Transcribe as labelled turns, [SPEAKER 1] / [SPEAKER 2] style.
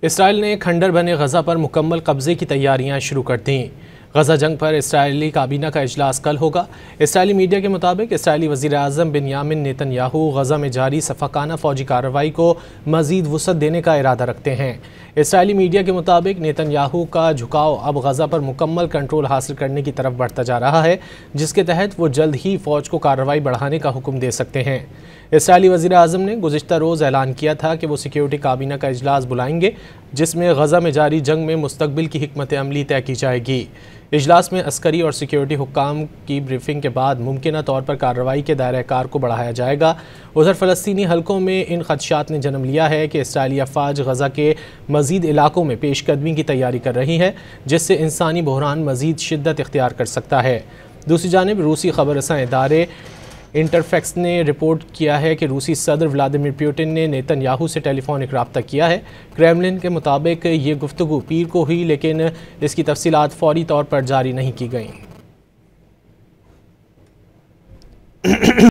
[SPEAKER 1] Israel ने खंडर बने गजा पर मुकम्मल कब्जे की तैयारियां शुरू कर दी। गजा जंग पर इसराइली काबीना का इजलास कल होगा। इसराइली मीडिया के मुताबिक इसराइली वज़ीर आज़म बिन्यामिन नेतन्याहू गजा में जारी सफ़ाकाना फ़ौजी कार्रवाई को मज़ीद वुसअत देने का इरादा रखते हैं। इसराइली मीडिया के मुताबिक नेतन्याहू का झुकाव अब गजा पर मुकम्मल कंट्रोल हासिल करने की तरफ बढ़ता जा रहा है, जिसके तहत वो जल्द ही फ़ौज को कार्रवाई बढ़ाने का हुक्म दे सकते हैं। इसराइली वज़ीर आज़म ने गुज़िश्ता रोज़ ऐलान किया था कि वो सिक्योरिटी काबीना का इजलास बुलाएंगे, जिसमें गजा में जारी जंग में मुस्तकबिल की हिकमत अमली तय की जाएगी। इजलास में अस्करी और सिक्योरिटी हुक्काम की ब्रीफिंग के बाद मुमकिना तौर पर कार्रवाई के दायरे कार को बढ़ाया जाएगा। उधर फ़लस्तीनी हलकों में इन खदशात ने जन्म लिया है कि इसराइली अफवाज गजा के मज़ीद इलाकों में पेशकदमी की तैयारी कर रही है, जिससे इंसानी बहरान मज़ीद शिद्दत इख्तियार कर सकता है। दूसरी जानिब रूसी खबर रसां इदारे इंटरफैक्स ने रिपोर्ट किया है कि रूसी सदर व्लादिमीर पुतिन ने नेतन्याहू से टेलीफोनिक रब्ता किया है। क्रेमलिन के मुताबिक ये गुफ्तगू पीर को हुई, लेकिन इसकी तफसीलात फौरी तौर पर जारी नहीं की गईं।